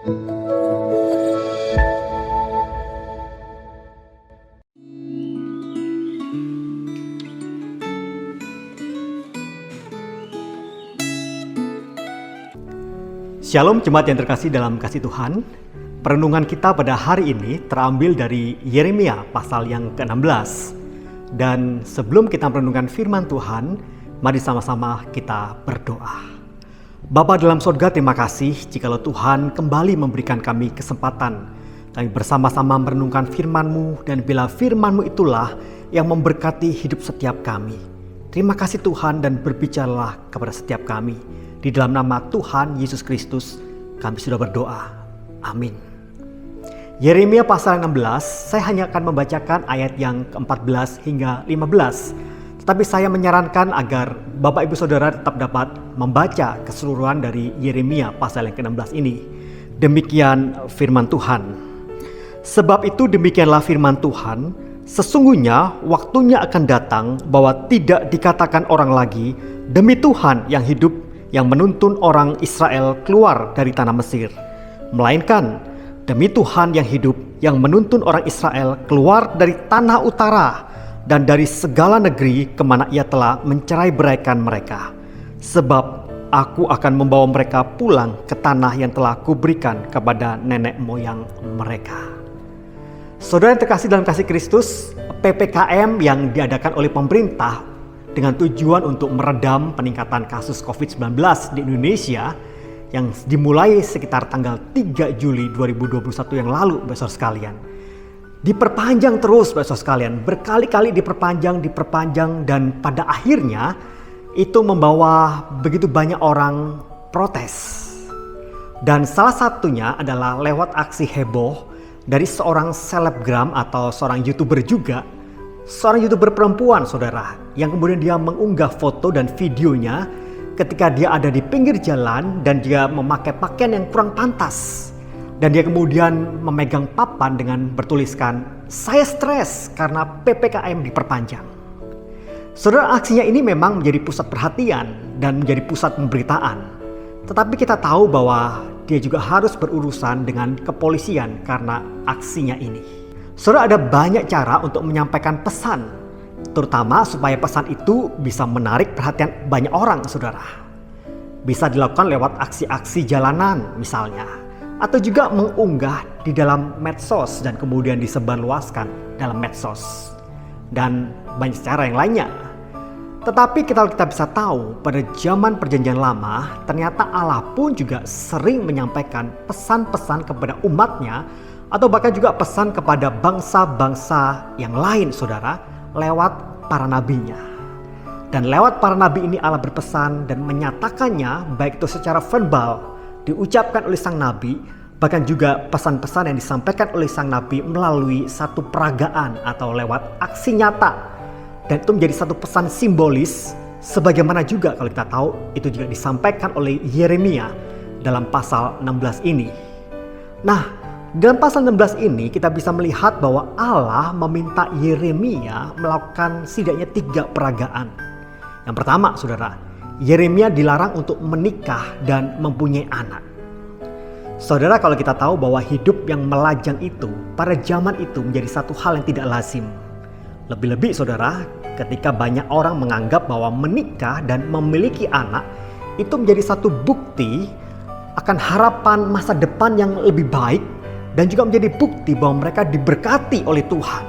Shalom jemaat yang terkasih dalam kasih Tuhan. Perenungan kita pada hari ini terambil dari Yeremia pasal yang ke-16. Dan sebelum kita merenungkan firman Tuhan, mari sama-sama kita berdoa. Bapa dalam surga, terima kasih jikalau Tuhan kembali memberikan kami kesempatan. Kami bersama-sama merenungkan firman-Mu, dan bila firman-Mu itulah yang memberkati hidup setiap kami. Terima kasih Tuhan, dan berbicaralah kepada setiap kami. Di dalam nama Tuhan Yesus Kristus, kami sudah berdoa. Amin. Yeremia pasal 16, saya hanya akan membacakan ayat yang ke-14 hingga 15. Tetapi saya menyarankan agar Bapak Ibu Saudara tetap dapat membaca keseluruhan dari Yeremia pasal yang ke-16 ini. Demikian firman Tuhan. Sebab itu demikianlah firman Tuhan, sesungguhnya waktunya akan datang bahwa tidak dikatakan orang lagi, demi Tuhan yang hidup, yang menuntun orang Israel keluar dari tanah Mesir, melainkan demi Tuhan yang hidup, yang menuntun orang Israel keluar dari tanah utara dan dari segala negeri kemana ia telah mencerai-beraikan mereka. Sebab aku akan membawa mereka pulang ke tanah yang telah kuberikan kepada nenek moyang mereka. Saudara yang terkasih dalam kasih Kristus, PPKM yang diadakan oleh pemerintah dengan tujuan untuk meredam peningkatan kasus COVID-19 di Indonesia yang dimulai sekitar tanggal 3 Juli 2021 yang lalu, besar sekalian. Diperpanjang terus, besar sekalian, berkali-kali diperpanjang, dan pada akhirnya itu membawa begitu banyak orang protes. Dan salah satunya adalah lewat aksi heboh dari seorang selebgram atau seorang YouTuber juga. Seorang YouTuber perempuan, saudara, yang kemudian dia mengunggah foto dan videonya ketika dia ada di pinggir jalan dan dia memakai pakaian yang kurang pantas. Dan dia kemudian memegang papan dengan bertuliskan, "Saya stres karena PPKM diperpanjang." Saudara, aksinya ini memang menjadi pusat perhatian dan menjadi pusat pemberitaan. Tetapi kita tahu bahwa dia juga harus berurusan dengan kepolisian karena aksinya ini. Saudara, ada banyak cara untuk menyampaikan pesan, terutama supaya pesan itu bisa menarik perhatian banyak orang, saudara. Bisa dilakukan lewat aksi-aksi jalanan misalnya, atau juga mengunggah di dalam medsos dan kemudian disebarluaskan dalam medsos. Dan banyak cara yang lainnya. Tetapi kita bisa tahu pada zaman perjanjian lama, ternyata Allah pun juga sering menyampaikan pesan-pesan kepada umatnya, atau bahkan juga pesan kepada bangsa-bangsa yang lain, saudara, lewat para nabinya. Dan lewat para nabi ini Allah berpesan dan menyatakannya, baik itu secara verbal diucapkan oleh sang nabi, bahkan juga pesan-pesan yang disampaikan oleh sang nabi melalui satu peragaan atau lewat aksi nyata. Dan itu menjadi satu pesan simbolis, sebagaimana juga kalau kita tahu itu juga disampaikan oleh Yeremia dalam pasal 16 ini. Nah, dalam pasal 16 ini kita bisa melihat bahwa Allah meminta Yeremia melakukan setidaknya 3 peragaan. Yang pertama, saudara, Yeremia dilarang untuk menikah dan mempunyai anak. Saudara, kalau kita tahu bahwa hidup yang melajang itu pada zaman itu menjadi satu hal yang tidak lazim. Lebih-lebih, saudara, ketika banyak orang menganggap bahwa menikah dan memiliki anak itu menjadi satu bukti akan harapan masa depan yang lebih baik, dan juga menjadi bukti bahwa mereka diberkati oleh Tuhan.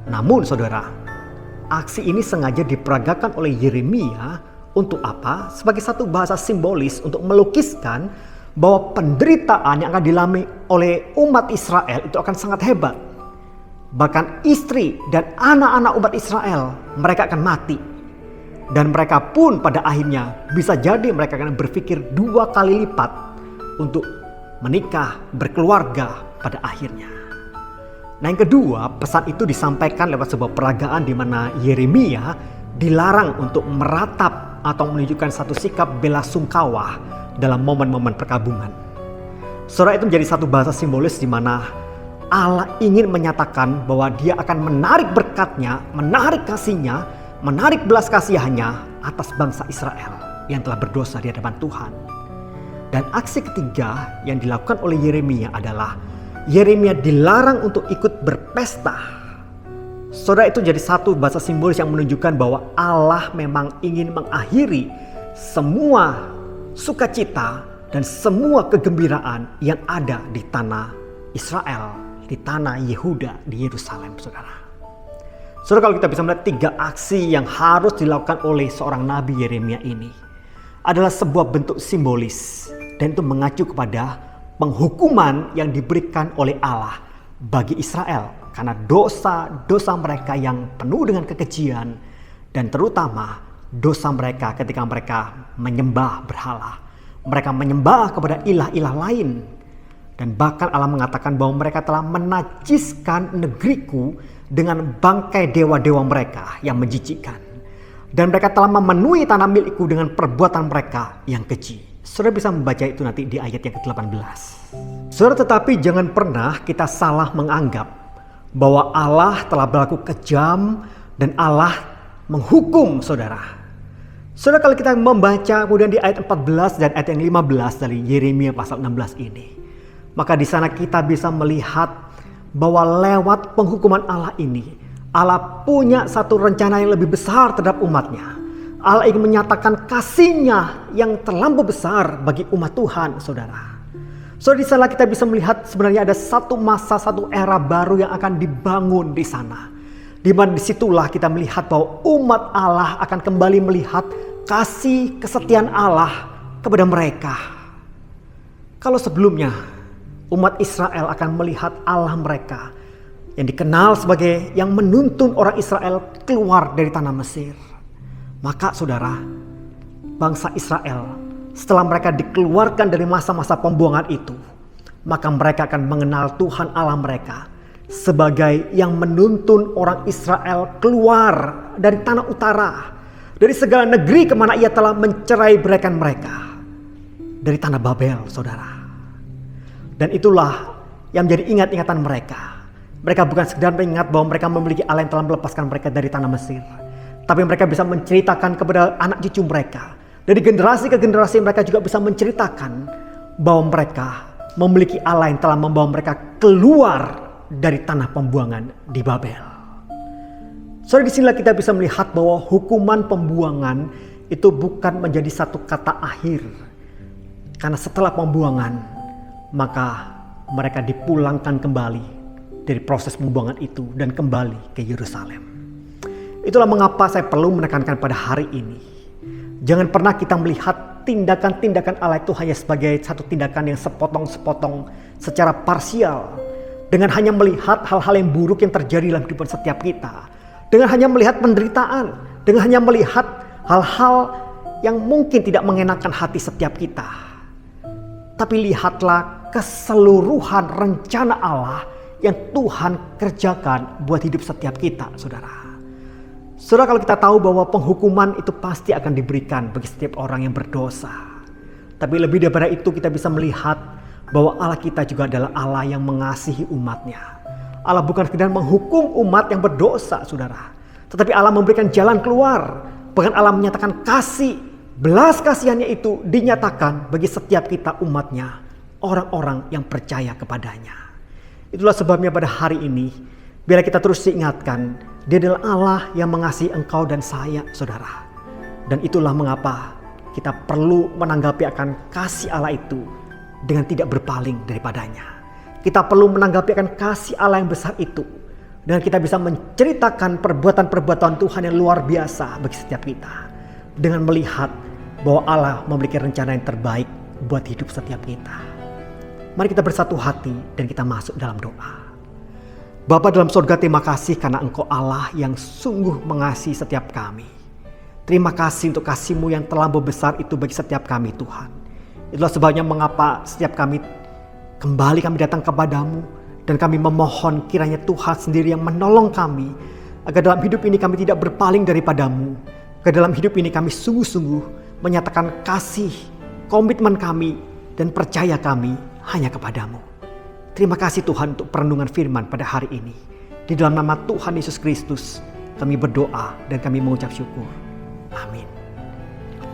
Namun saudara, aksi ini sengaja diperagakan oleh Yeremia untuk apa? Sebagai satu bahasa simbolis untuk melukiskan bahwa penderitaan yang akan dialami oleh umat Israel itu akan sangat hebat. Bahkan istri dan anak-anak umat Israel, mereka akan mati. Dan mereka pun pada akhirnya bisa jadi mereka akan berpikir 2 kali lipat untuk menikah, berkeluarga pada akhirnya. Nah, yang kedua, pesan itu disampaikan lewat sebuah peragaan di mana Yeremia dilarang untuk meratap atau menunjukkan satu sikap bela sungkawa dalam momen-momen perkabungan. Saudara, itu menjadi satu bahasa simbolis di mana Allah ingin menyatakan bahwa Dia akan menarik berkat-Nya, menarik kasih-Nya, menarik belas kasihannya atas bangsa Israel yang telah berdosa di hadapan Tuhan. Dan aksi ketiga yang dilakukan oleh Yeremia adalah Yeremia dilarang untuk ikut berpesta. Saudara, itu jadi satu bahasa simbolis yang menunjukkan bahwa Allah memang ingin mengakhiri semua sukacita dan semua kegembiraan yang ada di tanah Israel, di tanah Yehuda, di Yerusalem, saudara. Saudara, kalau kita bisa melihat 3 aksi yang harus dilakukan oleh seorang Nabi Yeremia ini adalah sebuah bentuk simbolis, dan itu mengacu kepada penghukuman yang diberikan oleh Allah bagi Israel karena dosa-dosa mereka yang penuh dengan kekejian, dan terutama dosa mereka ketika mereka menyembah berhala. Mereka menyembah kepada ilah-ilah lain. Dan bahkan Allah mengatakan bahwa mereka telah menajiskan negeriku dengan bangkai dewa-dewa mereka yang menjijikkan. Dan mereka telah memenuhi tanah milikku dengan perbuatan mereka yang keji. Saudara bisa membaca itu nanti di ayat yang ke-18. Saudara, tetapi jangan pernah kita salah menganggap bahwa Allah telah berlaku kejam dan Allah menghukum saudara. Saudara, kalau kita membaca kemudian di ayat 14 dan ayat yang 15 dari Yeremia pasal 16 ini, maka di sana kita bisa melihat bahwa lewat penghukuman Allah ini, Allah punya satu rencana yang lebih besar terhadap umatnya. Allah ingin menyatakan kasih-Nya yang terlampau besar bagi umat Tuhan, saudara. So di sana kita bisa melihat sebenarnya ada satu masa, satu era baru yang akan dibangun di sana. Di mana disitulah kita melihat bahwa umat Allah akan kembali melihat kasih kesetiaan Allah kepada mereka. Kalau sebelumnya umat Israel akan melihat Allah mereka yang dikenal sebagai yang menuntun orang Israel keluar dari tanah Mesir. Maka saudara, bangsa Israel setelah mereka dikeluarkan dari masa-masa pembuangan itu, maka mereka akan mengenal Tuhan Allah mereka sebagai yang menuntun orang Israel keluar dari tanah utara, dari segala negeri kemana ia telah mencerai beraikan mereka, dari tanah Babel, saudara. Dan itulah yang menjadi ingat-ingatan mereka. Mereka bukan sekedar mengingat bahwa mereka memiliki Allah yang telah melepaskan mereka dari tanah Mesir, tapi mereka bisa menceritakan kepada anak cucu mereka. Dari generasi ke generasi mereka juga bisa menceritakan bahwa mereka memiliki Allah yang telah membawa mereka keluar dari tanah pembuangan di Babel. So di sinilah kita bisa melihat bahwa hukuman pembuangan itu bukan menjadi satu kata akhir. Karena setelah pembuangan, maka mereka dipulangkan kembali dari proses pembuangan itu dan kembali ke Yerusalem. Itulah mengapa saya perlu menekankan pada hari ini, jangan pernah kita melihat tindakan-tindakan Allah itu hanya sebagai satu tindakan yang sepotong-sepotong secara parsial, dengan hanya melihat hal-hal yang buruk yang terjadi dalam kehidupan setiap kita, dengan hanya melihat penderitaan, dengan hanya melihat hal-hal yang mungkin tidak mengenakan hati setiap kita. Tapi lihatlah keseluruhan rencana Allah yang Tuhan kerjakan buat hidup setiap kita, saudara. Saudara, kalau kita tahu bahwa penghukuman itu pasti akan diberikan bagi setiap orang yang berdosa. Tapi lebih daripada itu kita bisa melihat bahwa Allah kita juga adalah Allah yang mengasihi umatnya. Allah bukan sekedar menghukum umat yang berdosa, saudara. Tetapi Allah memberikan jalan keluar. Bahkan Allah menyatakan kasih, belas kasihannya itu dinyatakan bagi setiap kita umatnya, orang-orang yang percaya kepadanya. Itulah sebabnya pada hari ini, biarlah kita terus diingatkan, Dia adalah Allah yang mengasihi engkau dan saya, saudara. Dan itulah mengapa kita perlu menanggapi akan kasih Allah itu dengan tidak berpaling daripadanya. Kita perlu menanggapi akan kasih Allah yang besar itu dengan kita bisa menceritakan perbuatan-perbuatan Tuhan yang luar biasa bagi setiap kita, dengan melihat bahwa Allah memiliki rencana yang terbaik buat hidup setiap kita. Mari kita bersatu hati dan kita masuk dalam doa. Bapa dalam surga, terima kasih karena Engkau Allah yang sungguh mengasihi setiap kami. Terima kasih untuk kasih-Mu yang terlampau besar itu bagi setiap kami, Tuhan. Itulah sebabnya mengapa setiap kami datang kepadamu, dan kami memohon kiranya Tuhan sendiri yang menolong kami, agar dalam hidup ini kami tidak berpaling daripadamu, agar dalam hidup ini kami sungguh-sungguh menyatakan kasih, komitmen kami, dan percaya kami hanya kepadamu. Terima kasih Tuhan untuk perenungan firman pada hari ini. Di dalam nama Tuhan Yesus Kristus kami berdoa dan kami mengucap syukur. Amin.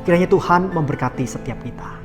Kiranya Tuhan memberkati setiap kita.